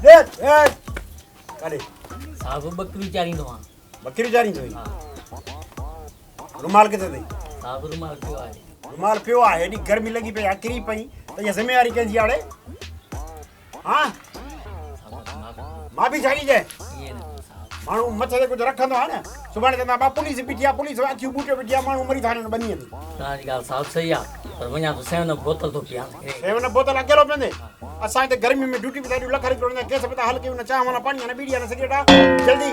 काॾे साहब बकरी चारींदो आहियां। बकरी चारींदो हुई? हा रुमाल किथे अथई? साहब रुमाल पियो आहे। रुमाल पियो आहे? हेॾी गर्मी लॻी पई आहे, किरी पई त इहा ज़िमेवारी कंहिंजी आड़े? हा मां बि छाड़ी जाए माण्हू मथे ते कुझु रखंदो आहे न, सुभाणे चवंदा बा पुलिस बीठी आहे, पुलिस अखियूं बूटियूं बीठी आहे, माण्हू मरी था वञनि ॿनीअ ते। तव्हांजी ॻाल्हि साहब सही आहे, पर वञा त सेवन बोतल थो पियां। सेवन बोतल अकेलो पीअंदे? असां हिते गर्मी में ड्यूटी पिया लख रुपया केस पिया हल कयूं न, चांहि माना पाणी न बीड़ी आहे न सिगरेट आहे। जल्दी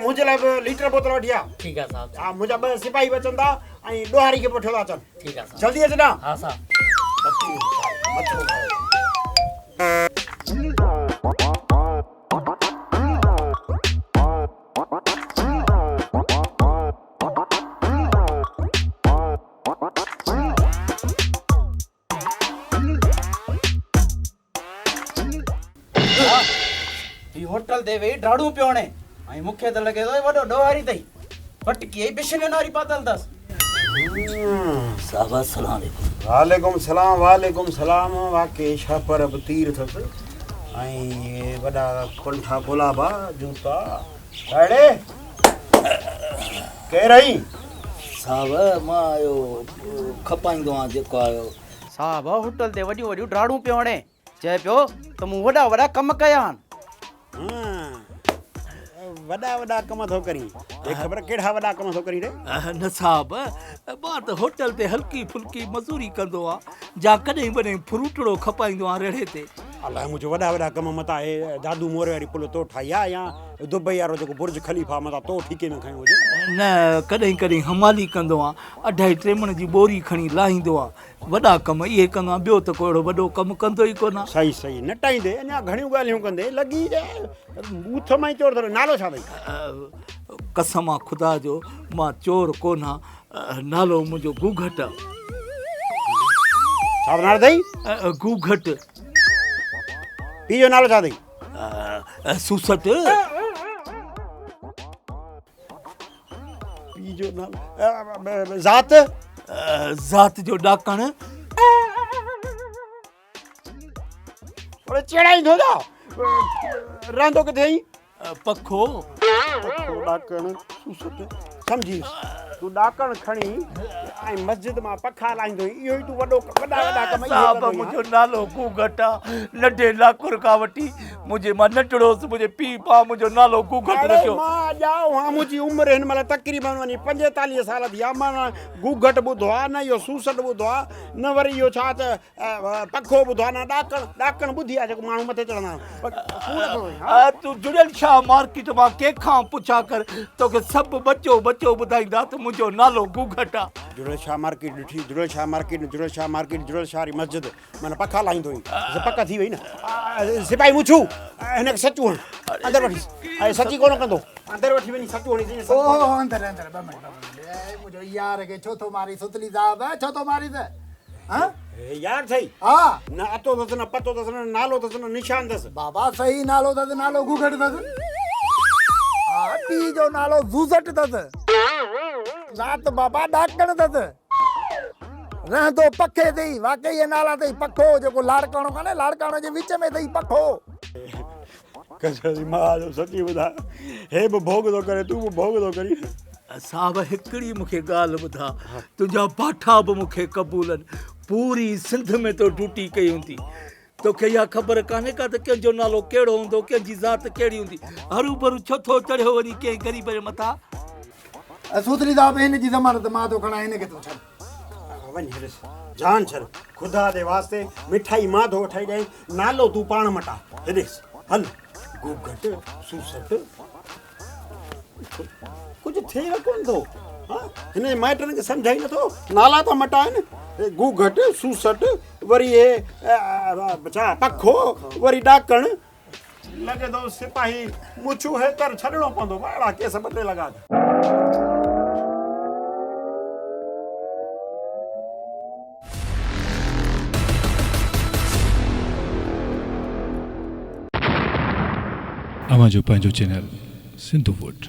मुंहिंजे लाइ बि लीटर बोतल वठी आ। ठीकु आहे साहब। हा मुंहिंजा 2 सिपाही बि अचनि था ऐं ॾोहारी खे वठो था अचनि। ठीकु आहे साहब। जल्दी अचना। हा साहब। होटल ते वेही ॾाढो पियो हणे ऐं मूंखे त लॻे थो वॾो ॾोहारी अथई, फटकी ऐं बिशनि नारी पातल अथसि। साहब अस्सलाम वालेकुम। वालेकुम सलाम वालेकुम सलाम। वाकई छा पर बि तीर अथसि ऐं वॾा कुंठा गुलाबा जूता ॾाढे। केरु आई? साहब मां आयो खपाईंदो आहियां जेको आयो। साहब होटल ते वॾियूं वॾियूं ॾाढूं पियो हणे, चए पियो त मूं वॾा वॾा कम कया आहिनि। वॾा कम थो करी? ख़बर कहिड़ा वॾा कम थो करी रे? न साहब मां त होटल ते हल्की फुल्की मज़ूरी कंदो आहियां, जा कॾहिं वॾे फ्रूटड़ो खपाईंदो आहियां रेड़े ते। अलाए मुंहिंजो वॾा कम मथां आहे जादू मोरे वारी पुल तो ठाही आहे या दुबई वारो जेको बुर्ज खलीफ़ा मथां तो ठीके में खयो हुजे? न कॾहिं कॾहिं हमाली कंदो आहियां, 2.5 ट्रेमण जी बोरी खणी लाहींदो आहे। वॾा कम इहे कंदो आहियां, ॿियो त को अहिड़ो वॾो कमु कंदो ई कोन। सही सही न टाईंदे अञा घणियूं ॻाल्हियूं कंदे लॻी बूथ मां ई चोर अथव। नालो छा अथई? कसम आहे ख़ुदा जो मां चोर कोन आहियां, नालो मुंहिंजो गुघट आहे। छा नालो अथई? गुघट। पीउ जो नालो छा अथई? सुसट। पीउ जो नालो ज़ात? ज़ात जो ॾाकण। चढ़ाईंदो जा रहंदो किथे आई? पखो। ॾाकण सुसट सम्झी तूं ॾाकण खणी ऐं मस्जिद मां पखा लाहींदो, इहो ई तूं वॾा कम। साहब मुंहिंजो नालो गुघट आहे, नंढे लाकुर खां वठी मुंहिंजे मां नंढड़ोसि मुंहिंजे पीउ पा मुंहिंजो नालो गुघट रखियो। मां ॼाओ हां मुंहिंजी उमिरि हिन महिल तक़रीबन वञी 45 साल थी आहे, मां गुघट ॿुधो आहे, न इहो सूसट ॿुधो आहे, न वरी इहो छा त पखो ॿुधो आहे, न ॾाकण ॿुधी आहे जेको माण्हू मथे चढ़ंदा आहिनि। तूं जुड़ियल छा मार्केट मां कंहिंखां पुछा कर, तोखे सभु बचो ॿुधाईंदा त मुंहिंजो नालो गुघट आहे। जुड़ियल छा मार्केट ॾिठी? जुड़ियल छा मार्केट जुड़ियल छा वारी मस्जिद माना पखा लाहींदो हुई, पक थी वई न। सिपाही मुछू हिन खे सचू हण अंदरि वठी, ऐं सची कोन कंदो, अंदरि वठी वञी सचू हणी। अंदरि मुंहिंजो यार खे छो थो मारी? सुतली साहब छो थो मारी त? यार अथई? हा न अतो अथसि न पतो अथसि न नालो अथसि न निशान अथसि। बाबा सही नालो अथसि, नालो गुघट अथसि। पीउ जो नालो ज़ूज़ट अथसि, ज़ात बाबा ॾाकण अथसि, रहंदो पखे ते ई। वाकई ये नाला अथई पखो, जेको लाड़काणो कान्हे, लाड़काणे जे विच में अथई पखो। कसरी मां सची ॿुधाए, हे बि भोग थो करे, तूं बि भोग थो करी। साहब हिकिड़ी मूंखे ॻाल्हि ॿुधा, तुंहिंजा पाठा बि मूंखे क़बूल आहिनि, पूरी सिंध में तो ड्यूटी कई हूंदी, तोखे इहा ख़बर कान्हे का त कंहिंजो नालो कहिड़ो हूंदो, कंहिंजी ज़ात कहिड़ी हूंदी? हरू भरू छो थो चढ़ियो वरी कंहिं ग़रीब जे मथां? सुतली साहब हिन जी ज़मानत मां थो खणा, हिन खे थो छॾ। वञ हेॾे जान छॾ, ख़ुदा जे वास्ते मिठाई मां थो वठाई ॾियां, नालो तूं पाण मटा। हेॾे हल गुघट सूसट कुझु थिए कोन थो। हिन जे माइटनि खे सम्झाई नथो, नाला त मटाइनि, गुघट सूसट वरी हे छा पखो वरी ॾाकण। लॻे थो सिपाही मुछू हेतर छॾिणो पवंदो, अहिड़ा केस ॿ 3 लॻा। अवां जो पंहिंजो चैनल सिंधु वुड